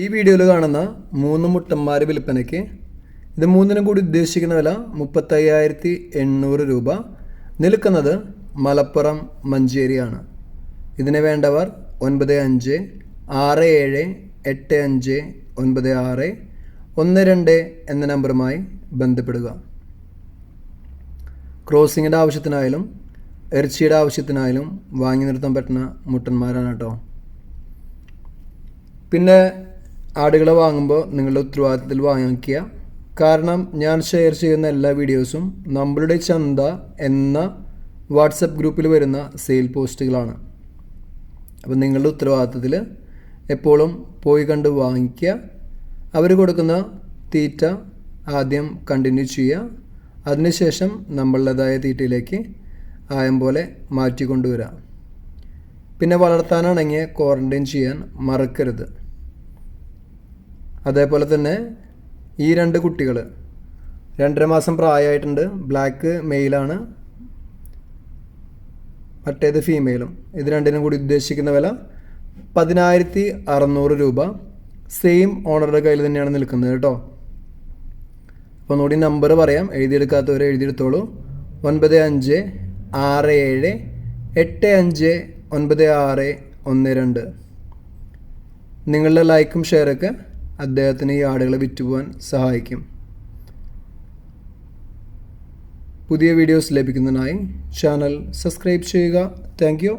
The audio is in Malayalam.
ഈ വീഡിയോയിൽ കാണുന്ന 3 മുട്ടന്മാർ വിൽപ്പനയ്ക്ക്. ഇത് മൂന്നിനും കൂടി ഉദ്ദേശിക്കുന്ന വില 35,800 രൂപ. നിൽക്കുന്നത് മലപ്പുറം മഞ്ചേരിയാണ്. ഇതിന് വേണ്ടവർ 9567585612 എന്ന നമ്പറുമായി ബന്ധപ്പെടുക. ക്രോസിങ്ങിൻ്റെ ആവശ്യത്തിനായാലും ഇറച്ചിയുടെ ആവശ്യത്തിനായാലും വാങ്ങി നിർത്താൻ പറ്റുന്ന മുട്ടന്മാരാണ് കേട്ടോ. പിന്നെ ആടുകളെ വാങ്ങുമ്പോൾ നിങ്ങളുടെ ഉത്തരവാദിത്തത്തിൽ വാങ്ങിക്കുക. കാരണം ഞാൻ ഷെയർ ചെയ്യുന്ന എല്ലാ വീഡിയോസും നമ്മളുടെ ചന്ത എന്ന വാട്സപ്പ് ഗ്രൂപ്പിൽ വരുന്ന സെയിൽ പോസ്റ്റുകളാണ്. അപ്പോൾ നിങ്ങളുടെ ഉത്തരവാദിത്തത്തിൽ എപ്പോഴും പോയി കണ്ട് വാങ്ങിക്കുക. അവർ കൊടുക്കുന്ന തീറ്റ ആദ്യം കണ്ടിന്യൂ ചെയ്യുക. അതിനുശേഷം നമ്മളുടേതായ തീറ്റയിലേക്ക് ആയം പോലെ മാറ്റിക്കൊണ്ടുവരിക. പിന്നെ വളർത്താനാണെങ്കിൽ ക്വാറൻറ്റൈൻ ചെയ്യാൻ മറക്കരുത്. അതേപോലെ തന്നെ ഈ 2 കുട്ടികൾ 2.5 മാസം പ്രായമായിട്ടുണ്ട്. ബ്ലാക്ക് മെയിലാണ്, മറ്റേത് ഫീമെയിലും. ഇത് രണ്ടിനും കൂടി ഉദ്ദേശിക്കുന്ന വില 10,600 രൂപ. സെയിം ഓണറുടെ കയ്യിൽ തന്നെയാണ് നിൽക്കുന്നത് കേട്ടോ. അപ്പോൾ ഒന്നുകൂടി നമ്പർ പറയാം, എഴുതിയെടുക്കാത്തവരെ എഴുതിയെടുത്തോളൂ. 9567859612. നിങ്ങളുടെ ലൈക്കും ഷെയറൊക്കെ അദ്ദേഹത്തിന് ഈ ആടുകളെ വിറ്റുപോകാൻ സഹായിക്കും. പുതിയ വീഡിയോസ് ലഭിക്കുന്നതിനായി ചാനൽ സബ്സ്ക്രൈബ് ചെയ്യുക. Thank you.